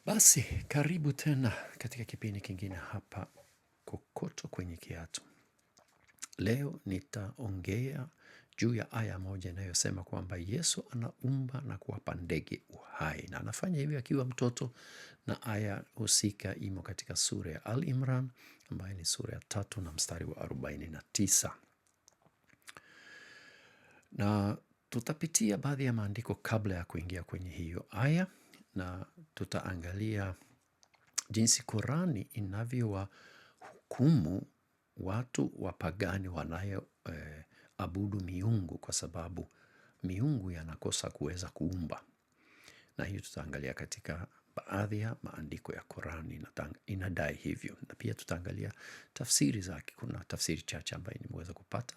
Basi, karibu tena katika kipindi kingine hapa Kokoto Kwenye Kiatu. Leo nitaongea juu ya aya moja inayosema kwamba Yesu anaumba na kuwapa ndege uhai. Na anafanya hivyo akiwa mtoto, na aya husika imo katika sura ya Al-Imran ambayo ni sura ya 3 na mstari wa 49. Na tutapitia baadhi ya maandiko kabla ya kuingia kwenye hiyo aya, na tutaangalia jinsi Qurani inavyowahukumu watu wapagani wanayo abudu miungu, kwa sababu miungu yanakosa kuweza kuumba. Na hiyo tutaangalia katika baadhi ya maandiko ya Qurani inadai hivyo, na pia tutaangalia tafsiri zake. Kuna tafsiri chache ambayo nimeweza kupata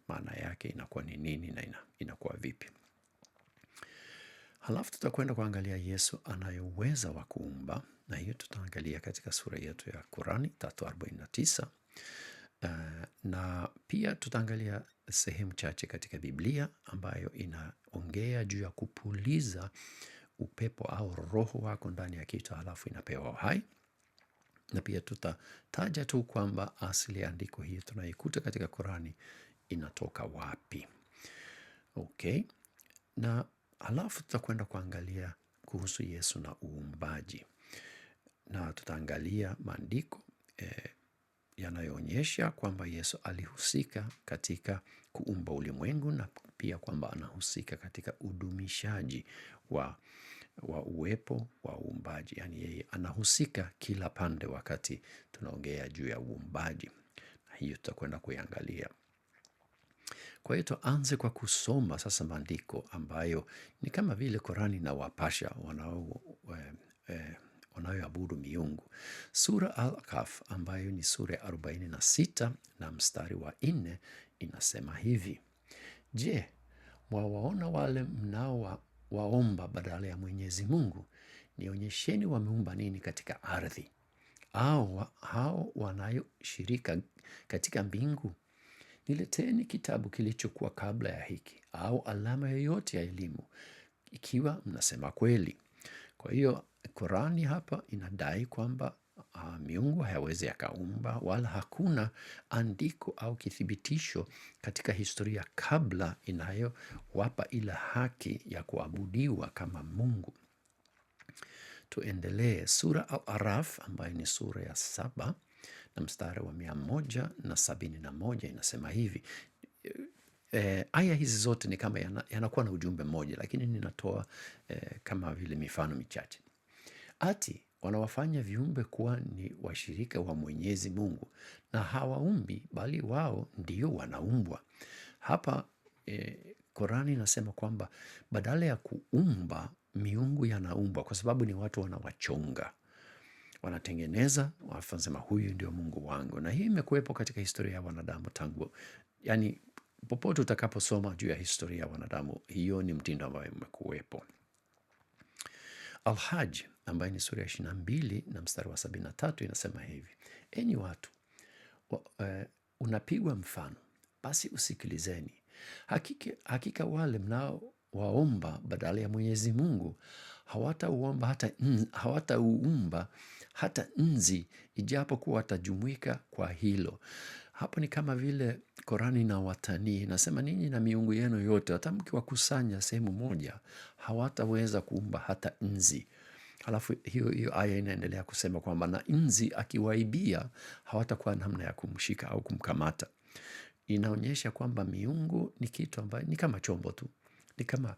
maana yake inakuwa ni nini na inakuwa vipi. Halafu tutakwenda kuangalia Yesu anayo uweza wa kuumba, na hiyo tutaangalia katika sura yetu ya Qurani 3:49. Na pia tutaangalia sehemu chache katika Biblia ambayo inaongea juu ya kupuliza upepo au roho wako ndani ya kitu halafu inapewa uhai. Na pia tutataja tu kwamba asili ya andiko hii tunaikuta katika Qurani inatoka wapi. Okay. Na halafu tutakwenda kuangalia kuhusu Yesu na uumbaji, na tutaangalia maandiko yanayoonyesha kwamba Yesu alihusika katika kuumba ulimwengu, na pia kwamba anahusika katika udumishaji wa uwepo wa uumbaji. Yaani yeye anahusika kila pande wakati tunaongea juu ya uumbaji, na hiyo tutakwenda kuiangalia. Kwa hiyo tuanze kwa kusoma sasa maandiko ambayo ni kama vile Qurani inawapasha wanaoabudu miungu. Sura Al-Kahf ambayo ni sura ya 46 na mstari wa 4 inasema hivi: Je, mwawaona wale mnaowaomba badala ya Mwenyezi Mungu? Nionyesheni wameumba nini katika ardhi, au hao wanayoshirika katika mbingu? Nileteni kitabu kilichokuwa kabla ya hiki, au alama yoyote ya elimu, ikiwa mnasema kweli. Kwa hiyo Qurani hapa inadai kwamba miungu hayawezi yakaumba, wala hakuna andiko au kithibitisho katika historia kabla inayowapa ila haki ya kuabudiwa kama Mungu. Tuendelee. Sura Al-Araf ambayo ni sura ya 7 na mstari wa 171 inasema hivi. Aya hizi zote ni kama yanakuwa na ujumbe mmoja, lakini ninatoa kama vile mifano michache. Ati wanawafanya viumbe kuwa ni washirika wa Mwenyezi Mungu, na hawaumbi bali wao ndio wanaumbwa. Hapa Qurani inasema kwamba badala ya kuumba, miungu yanaumbwa, kwa sababu ni watu wanawachonga, wanatengeneza, wanasema huyu ndio Mungu wangu. Na hii imekuwepo katika historia ya wanadamu tangu, yani popote utakaposoma juu ya historia ya wanadamu, hiyo ni mtindo ambao umekuwepo. Al-Hajj ambayo ni sura ya 22 na mstari wa 73 inasema hivi: Enyi watu, unapigwa mfano, basi usikilizeni. Hakika wale mnaowaomba badala ya Mwenyezi Mungu hawatauumba hata nzi, ijapokuwa watajumuika kwa hilo. Hapo ni kama vile Qurani na watanii inasema, ninyi na miungu yenu yote hata mkiwakusanya sehemu moja hawataweza kuumba hata nzi. Halafu hiyo aya inaendelea kusema kwamba na nzi akiwaibia hawatakuwa namna ya kumshika au kumkamata. Inaonyesha kwamba miungu ni kitu ambayo ni kama chombo tu, ni kama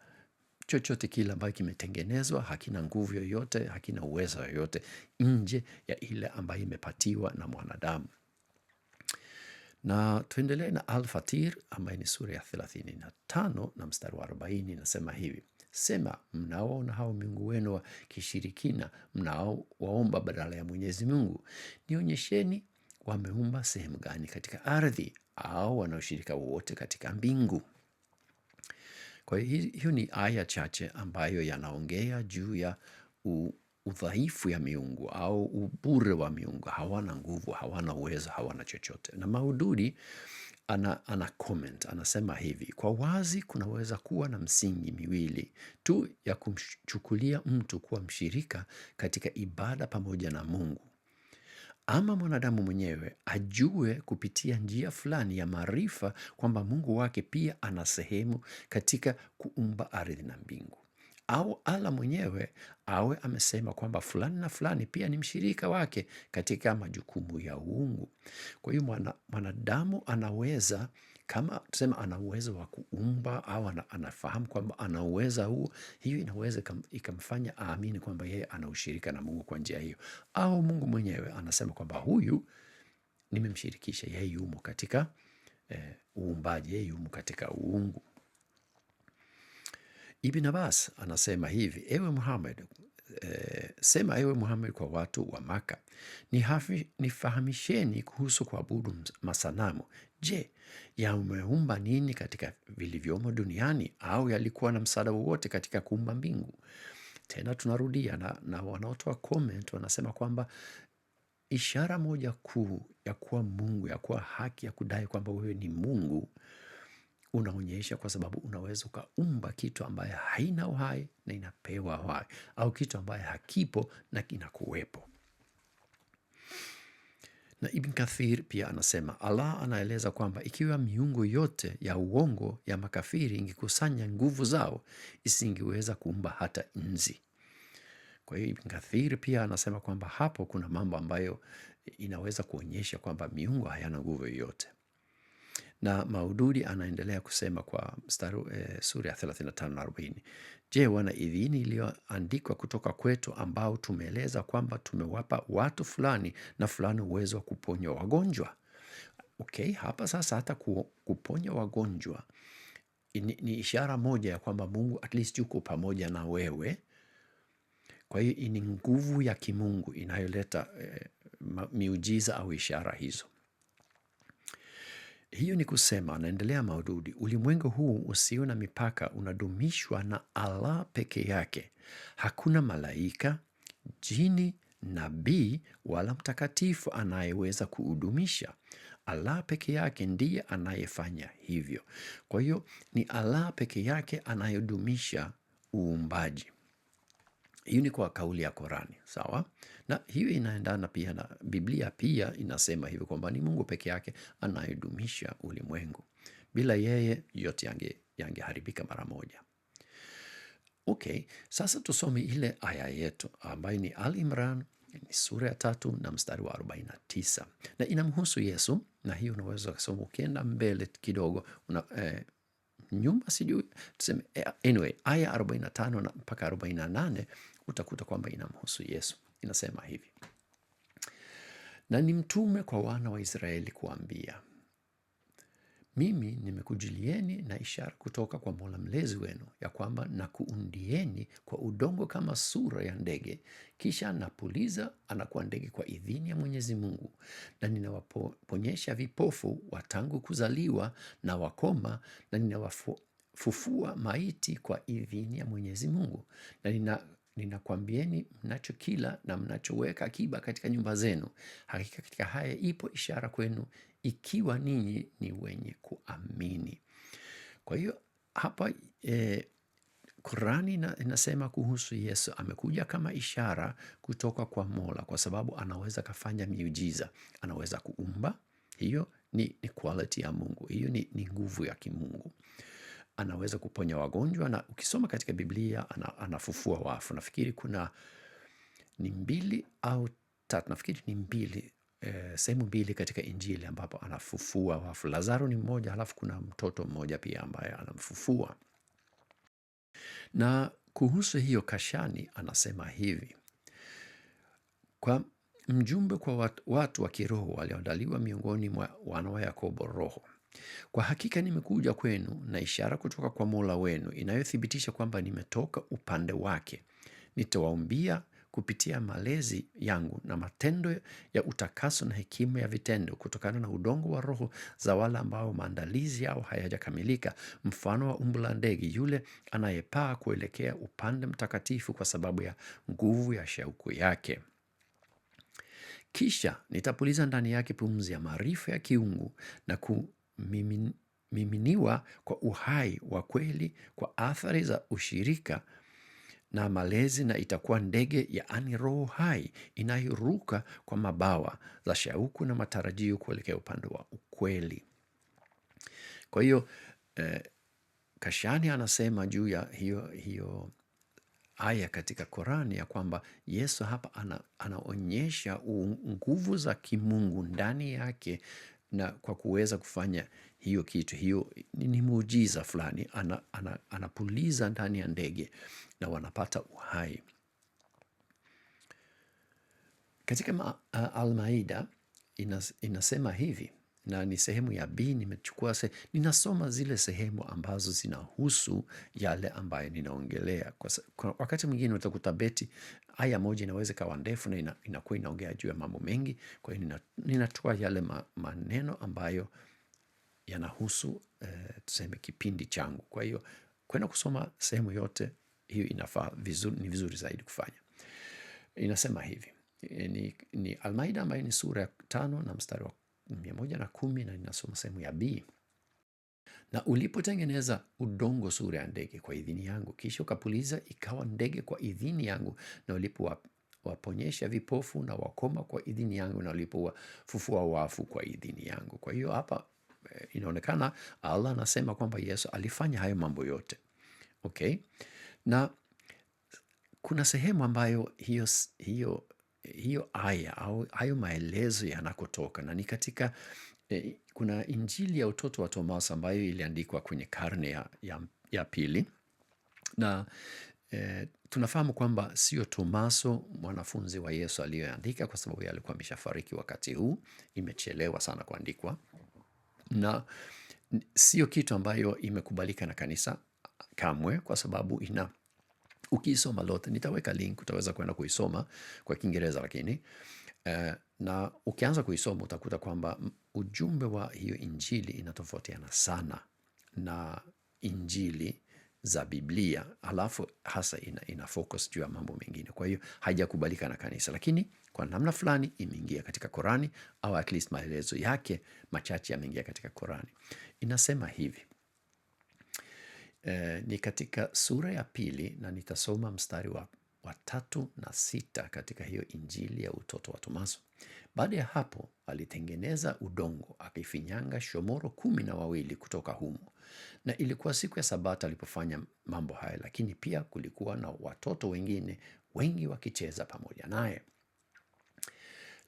chochote kile ambayo kimetengenezwa, hakina nguvu yoyote, hakina uwezo yoyote nje ya ile ambayo imepatiwa na mwanadamu. Na tuendelee na Al-Fatir ambayo ni sura ya 35 na mstari wa 40 inasema hivi: Sema, mnaona hao miungu wenu wa kishirikina mnaowaomba badala ya Mwenyezi Mungu, nionyesheni wameumba sehemu gani katika ardhi, au wanaoshirika wote katika mbingu. Kwa hiyo ni aya chache ambayo yanaongea juu ya udhaifu ya miungu au ubure wa miungu. Hawana nguvu, hawana uwezo, hawana chochote. Na mahududi ana comment, anasema hivi: kwa wazi kunaweza kuwa na msingi miwili tu ya kumchukulia mtu kuwa mshirika katika ibada pamoja na Mungu. Ama mwanadamu mwenyewe ajue kupitia njia fulani ya maarifa kwamba Mungu wake pia ana sehemu katika kuumba ardhi na mbingu, au ala mwenyewe awe amesema kwamba fulani na fulani pia ni mshirika wake katika majukumu ya uungu. Kwa hiyo mwanadamu anaweza, kama tusema ana uwezo wa kuumba au anafahamu kwamba ana uwezo huo, hiyo inaweza ikamfanya aamini kwamba yeye ana ushirika na Mungu kwa njia hiyo, au Mungu mwenyewe anasema kwamba huyu nimemshirikisha, yeye yumo katika uumbaji, yeye yumo katika uungu. Ibn Abbas anasema hivi: ewe Muhammad, sema ewe Muhammad kwa watu wa Maka, nifahamisheni kuhusu kuabudu masanamu. Je, yameumba nini katika vilivyomo duniani, au yalikuwa na msaada wowote katika kuumba mbingu? Tena tunarudia na wanaotoa comment wanasema kwamba ishara moja kuu ya kuwa Mungu, ya kuwa haki ya kudai kwamba wewe ni Mungu, unaonyesha kwa sababu unaweza ukaumba kitu ambaye haina uhai na inapewa uhai, au kitu ambaye hakipo na kinakuwepo. Na Ibn Kathir pia anasema Allah anaeleza kwamba ikiwa miungu yote ya uongo ya makafiri ingekusanya nguvu zao, isingeweza kuumba hata nzi. Kwa hiyo Ibn Kathir pia anasema kwamba hapo kuna mambo ambayo inaweza kuonyesha kwamba miungu hayana nguvu yoyote. Na Maududi anaendelea kusema kwa sura ya 35 na 40: je, wana idhini iliyoandikwa kutoka kwetu ambao tumeeleza kwamba tumewapa watu fulani na fulani uwezo wa kuponya wagonjwa? Okay, hapa sasa hata kuponya wagonjwa ni ishara moja ya kwamba Mungu at least yuko pamoja na wewe. Kwa hiyo ni nguvu ya kimungu inayoleta miujiza au ishara hizo. Hiyo ni kusema, anaendelea Maududi, ulimwengu huu usio na mipaka unadumishwa na Allah peke yake. Hakuna malaika, jini, nabii wala mtakatifu anayeweza kuudumisha. Allah peke yake ndiye anayefanya hivyo. Kwa hiyo ni Allah peke yake anayedumisha uumbaji. Hiyo ni kwa kauli ya Korani, sawa? Na hiyo inaendana pia na Biblia pia inasema hivyo kwamba ni Mungu peke yake anayedumisha ulimwengu. Bila yeye yote yangeharibika mara moja. Okay, sasa tusome ile aya yetu ambayo ni Al-Imran, ni sura ya 3 na mstari wa 49. Na inamhusu Yesu, na hiyo unaweza kusoma ukienda mbele kidogo, nyumba sijui tuseme, anyway, aya 45 na mpaka 48 utakuta kwamba inamhusu Yesu. Inasema hivi: na ni mtume kwa wana wa Israeli kuambia, mimi nimekujulieni na ishara kutoka kwa Mola mlezi wenu, ya kwamba nakuundieni kwa udongo kama sura ya ndege, kisha napuliza anakuwa ndege kwa idhini ya Mwenyezi Mungu, na ninawaponyesha vipofu wa tangu kuzaliwa na wakoma, na ninawafufua maiti kwa idhini ya Mwenyezi Mungu, na ninakwambieni mnachokila na mnachoweka akiba katika nyumba zenu. Hakika katika haya ipo ishara kwenu, ikiwa ninyi ni wenye kuamini. Kwa hiyo hapa Qurani inasema kuhusu Yesu amekuja kama ishara kutoka kwa Mola, kwa sababu anaweza kafanya miujiza, anaweza kuumba. Hiyo ni quality ya Mungu, hiyo ni nguvu ya kimungu. Anaweza kuponya wagonjwa, na ukisoma katika Biblia anafufua wafu. Nafikiri ni 2 au 3, nafikiri ni 2, sehemu 2 katika Injili ambapo anafufua wafu. Lazaro ni mmoja, halafu kuna mtoto mmoja pia ambaye anamfufua. Na kuhusu hiyo kashani anasema hivi: kwa mjumbe kwa watu wa kiroho walioandaliwa miongoni mwa wana wa Yakobo roho, kwa hakika nimekuja kwenu na ishara kutoka kwa Mola wenu inayothibitisha kwamba nimetoka upande wake. Nitawaumbia kupitia malezi yangu na matendo ya utakaso na hekima ya vitendo, kutokana na udongo wa roho za wale ambao maandalizi yao hayajakamilika, mfano wa umbo la ndege yule anayepaa kuelekea upande mtakatifu kwa sababu ya nguvu ya shauku yake. Kisha nitapuliza ndani yake pumzi ya maarifa ya kiungu, miminiwa kwa uhai wa kweli, kwa athari za ushirika na malezi, na itakuwa ndege, yaani roho hai inayoruka kwa mabawa za shauku na matarajio kuelekea upande wa ukweli. Kwa hiyo Kashani anasema juu ya hiyo aya katika Korani ya kwamba Yesu hapa anaonyesha nguvu za kimungu ndani yake, na kwa kuweza kufanya hiyo kitu, hiyo ni muujiza fulani. Anapuliza ndani ya ndege na wanapata uhai. Katika Al-Maida inasema hivi, na ni sehemu ya B. Nimechukua ninasoma zile sehemu ambazo zinahusu yale ambayo ninaongelea. Kwa wakati mwingine utakuta beti aya moja inaweza kawa ndefu na inakuwa inaongea juu ya mambo mengi. Kwa hiyo ninatoa yale maneno ambayo yanahusu tuseme kipindi changu. Kwa hiyo kwenda kusoma sehemu yote hiyo inafaa vizuri, ni vizuri zaidi kufanya. Inasema hivi, ni Al-Maida ambayo ni sura ya 5 na mstari wa 110, na ninasoma sehemu ya B. Na ulipotengeneza udongo sura ya ndege kwa idhini yangu, kisha ukapuliza ikawa ndege kwa idhini yangu, na ulipowaponyesha vipofu na wakoma kwa idhini yangu, na ulipowafufua wafu kwa idhini yangu. Kwa hiyo hapa inaonekana Allah anasema kwamba Yesu alifanya hayo mambo yote. Okay? Na kuna sehemu ambayo hiyo aya au hayo maelezo yanakotoka, na ni katika kuna Injili ya utoto wa Tomaso ambayo iliandikwa kwenye karne ya pili, na tunafahamu kwamba sio Tomaso mwanafunzi wa Yesu aliyoandika, kwa sababu alikuwa ameshafariki wakati huu, imechelewa sana kuandikwa, na sio kitu ambayo imekubalika na kanisa kamwe, kwa sababu ukiisoma lote, nitaweka link, utaweza kwenda kuisoma kwa Kiingereza, lakini na ukianza kuisoma utakuta kwamba ujumbe wa hiyo Injili inatofautiana sana na Injili za Biblia, halafu hasa ina focus juu ya mambo mengine. Kwa hiyo haijakubalika na kanisa, lakini kwa namna fulani imeingia katika Korani, au at least maelezo yake machache yameingia katika Korani. Inasema hivi, ni katika sura ya 2, na nitasoma mstari wa 3 na 6 katika hiyo Injili ya utoto wa Tomaso. Baada ya hapo alitengeneza udongo, akifinyanga shomoro 12 kutoka humo. Na ilikuwa siku ya Sabato alipofanya mambo haya, lakini pia kulikuwa na watoto wengine wengi wakicheza pamoja naye.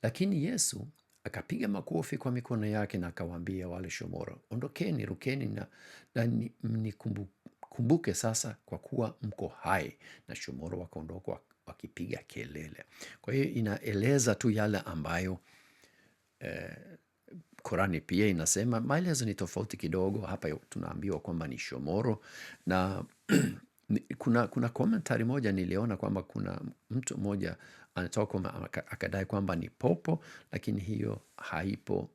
Lakini Yesu akapiga makofi kwa mikono yake na akawaambia wale shomoro, ondokeni, rukeni na mnikumbuke sasa, kwa kuwa mko hai. Na shomoro wakaondoka wakipiga kelele. Kwa hiyo inaeleza tu yale ambayo Korani pia inasema. Maelezo ni tofauti kidogo. Hapa tunaambiwa kwamba ni shomoro, na kuna komentari moja niliona kwamba kuna mtu mmoja anatoka akadai kwamba ni popo, lakini hiyo haipo,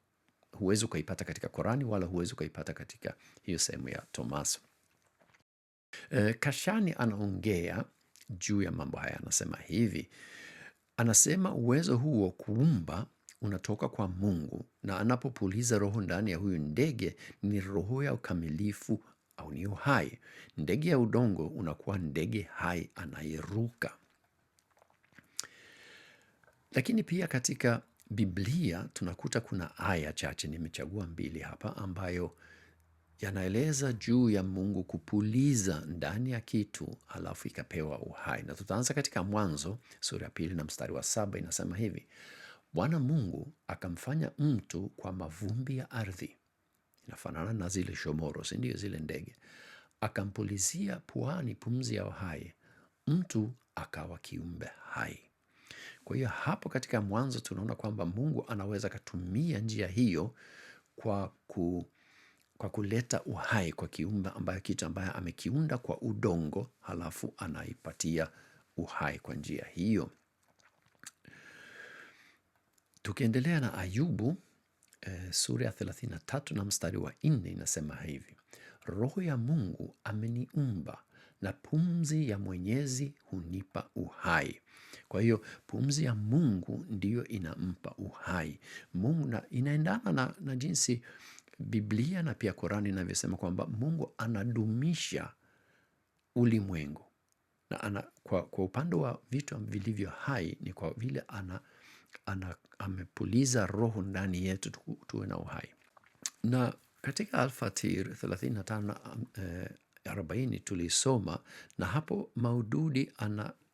huwezi ukaipata katika Korani, wala huwezi ukaipata katika hiyo sehemu ya Tomaso. Kashani anaongea juu ya mambo haya, anasema hivi, anasema uwezo huo kuumba unatoka kwa Mungu, na anapopuliza roho ndani ya huyu ndege ni roho ya ukamilifu au ni uhai. Ndege ya udongo unakuwa ndege hai anayeruka. Lakini pia katika Biblia tunakuta kuna aya chache, nimechagua 2 hapa, ambayo yanaeleza juu ya Mungu kupuliza ndani ya kitu halafu ikapewa uhai. Na tutaanza katika Mwanzo sura ya 2 na mstari wa 7, inasema hivi, Bwana Mungu akamfanya mtu kwa mavumbi ya ardhi. Inafanana na zile shomoro, si ndio? Zile ndege. Akampulizia puani pumzi ya uhai, mtu akawa kiumbe hai. Kwa hiyo hapo katika Mwanzo tunaona kwamba Mungu anaweza kutumia njia hiyo kwa kuleta uhai kwa kiumbe, kitu ambaye amekiunda kwa udongo, halafu anaipatia uhai kwa njia hiyo. Tukiendelea na Ayubu sura ya 33 na mstari wa 4, inasema hivi, Roho ya Mungu ameniumba, na pumzi ya Mwenyezi hunipa uhai. Kwa hiyo pumzi ya Mungu ndiyo inampa uhai Mungu, na inaendana na jinsi Biblia na pia Korani inavyosema kwamba Mungu anadumisha ulimwengu na kwa upande wa vitu vilivyo hai ni kwa vile amepuliza roho ndani yetu tuwe na uhai. Na katika Al-Fatir 35:40 tulisoma, na hapo Maududi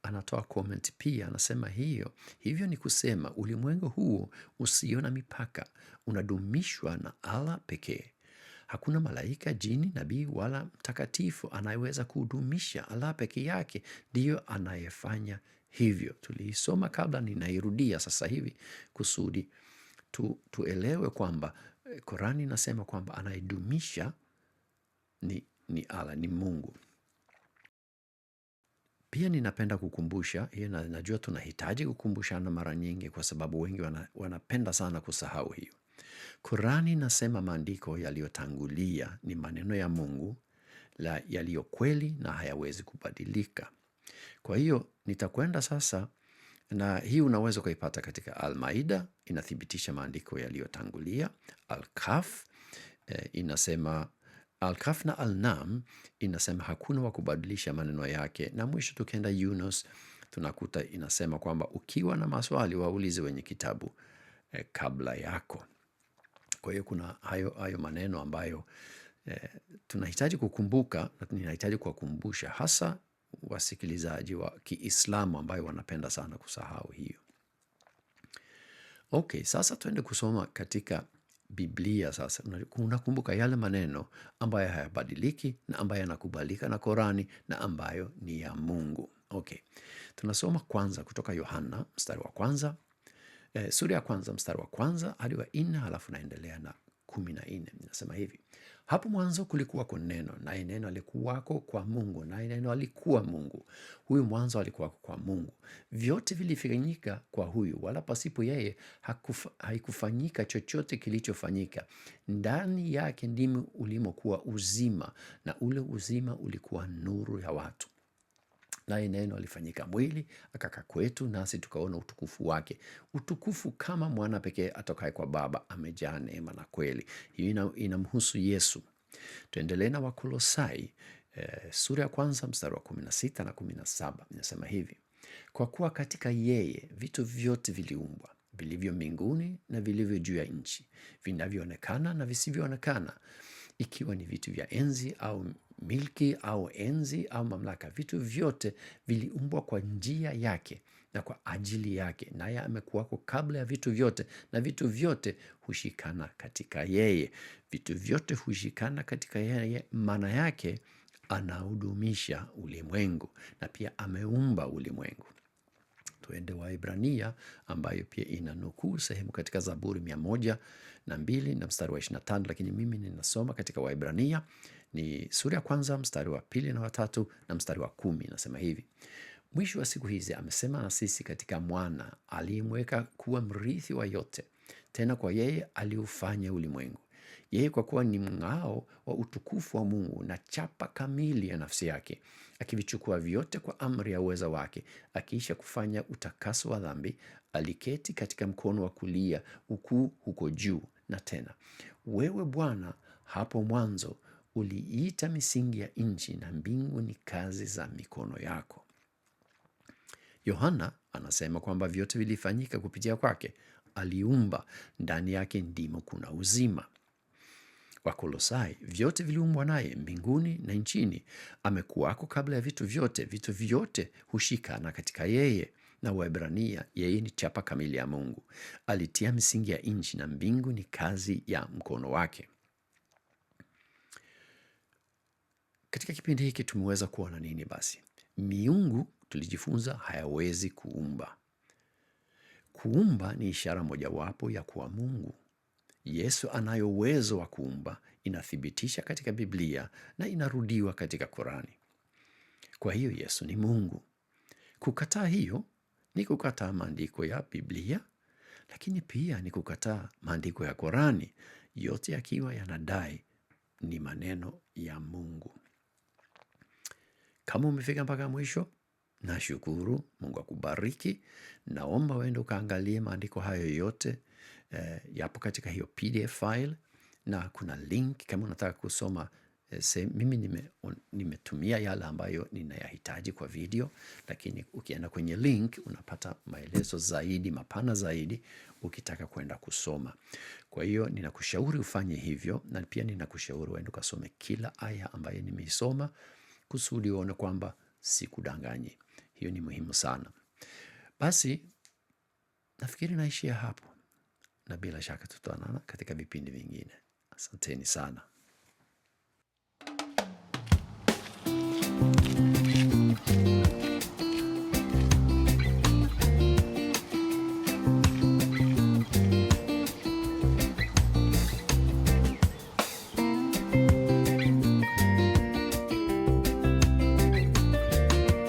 anatoa comment pia, anasema hivyo ni kusema ulimwengu huo usio na mipaka unadumishwa na Allah pekee. Hakuna malaika, jini, nabii wala mtakatifu anayeweza kudumisha. Allah peke yake ndiyo anayefanya hivyo. Tuliisoma kabla, ninairudia sasa hivi kusudi tuelewe kwamba Korani inasema kwamba anayedumisha ni Allah, ni Mungu. Pia ninapenda kukumbusha hiyo, na najua tunahitaji kukumbushana mara nyingi kwa sababu wengi wanapenda sana kusahau hiyo. Korani inasema maandiko yaliyotangulia ni maneno ya Mungu yaliyo kweli na hayawezi kubadilika. Kwa hiyo nitakwenda sasa, na hii unaweza kuipata katika Al-Maida, inathibitisha maandiko yaliyotangulia. Al-Kahf inasema, Al-Kahf na Al-Nam inasema hakuna wa kubadilisha maneno yake, na mwisho tukienda Yunus tunakuta inasema kwamba ukiwa na maswali waulize wenye kitabu kabla yako. Kwa hiyo kuna hayo maneno ambayo tunahitaji kukumbuka, na ninahitaji kuwakumbusha hasa wasikilizaji wa Kiislamu ambayo wanapenda sana kusahau hiyo. Okay, sasa tuende kusoma katika Biblia sasa. Unakumbuka yale maneno ambayo hayabadiliki na ambayo yanakubalika na Korani na ambayo ni ya Mungu. Okay, tunasoma kwanza kutoka Yohana mstari wa kwanza, sura ya kwanza mstari wa kwanza hadi wa 4, halafu naendelea na 14. Nasema hivi: hapo mwanzo kulikuwako neno, naye neno alikuwako kwa Mungu, naye neno alikuwa Mungu. Huyu mwanzo alikuwako kwa Mungu. Vyote vilifanyika kwa huyu, wala pasipo yeye haikufanyika chochote kilichofanyika. Ndani yake ndimo ulimokuwa uzima, na ule uzima ulikuwa nuru ya watu. Naye neno alifanyika mwili akakaa kwetu, nasi tukaona utukufu wake, utukufu kama mwana pekee atokaye kwa Baba, amejaa neema na kweli. Hiyo inamhusu Yesu. Tuendelee na Wakolosai sura ya kwanza mstari wa 16 na 17. Inasema hivi: kwa kuwa katika yeye vitu vyote viliumbwa, vilivyo mbinguni na vilivyo juu ya nchi, vinavyoonekana na visivyoonekana, ikiwa ni vitu vya enzi au milki au enzi au mamlaka. Vitu vyote viliumbwa kwa njia yake na kwa ajili yake, naye amekuwako kabla ya vitu vyote, na vitu vyote hushikana katika yeye. Vitu vyote hushikana katika yeye, maana yake anahudumisha ulimwengu na pia ameumba ulimwengu. Tuende Waebrania ambayo pia inanukuu sehemu katika Zaburi 102 na mstari wa 25, lakini mimi ninasoma katika Waebrania ni sura ya kwanza mstari wa 2 na wa 3 na mstari wa 10. Inasema hivi: mwisho wa siku hizi amesema na sisi katika mwana aliyemweka kuwa mrithi wa yote, tena kwa yeye aliufanya ulimwengu. Yeye kwa kuwa ni mng'ao wa utukufu wa Mungu na chapa kamili ya nafsi yake, akivichukua vyote kwa amri ya uweza wake, akiisha kufanya utakaso wa dhambi, aliketi katika mkono wa kulia ukuu huko juu. Na tena, wewe Bwana, hapo mwanzo uliita misingi ya nchi, na mbingu ni kazi za mikono yako. Yohana anasema kwamba vyote vilifanyika kupitia kwake, aliumba, ndani yake ndimo kuna uzima. Wakolosai, vyote viliumbwa naye mbinguni na nchini, amekuwako kabla ya vitu vyote, vitu vyote hushikana katika yeye. Na Waebrania, yeye ni chapa kamili ya Mungu, alitia misingi ya nchi, na mbingu ni kazi ya mkono wake. Katika kipindi hiki tumeweza kuona nini basi? Miungu tulijifunza hayawezi kuumba. Kuumba ni ishara mojawapo ya kuwa Mungu. Yesu anayo uwezo wa kuumba, inathibitisha katika Biblia na inarudiwa katika Korani. Kwa hiyo Yesu ni Mungu. Kukataa hiyo ni kukataa maandiko ya Biblia, lakini pia ni kukataa maandiko ya Korani, yote yakiwa yanadai ni maneno ya Mungu. Kama umefika mpaka mwisho, nashukuru. Mungu akubariki. Naomba uende ukaangalie maandiko hayo yote, yapo katika hiyo PDF file, na kuna link kama unataka kusoma. Mimi nimetumia yale ambayo ninayahitaji kwa video, lakini ukienda kwenye link unapata maelezo zaidi, mapana zaidi ukitaka kwenda kusoma. Kwa hiyo ninakushauri ufanye hivyo, na pia ninakushauri uende ukasome kila aya ambayo nimeisoma kusudi uone kwamba sikudanganyi. Hiyo ni muhimu sana. Basi nafikiri naishia hapo, na bila shaka tutaonana katika vipindi vingine. Asanteni sana.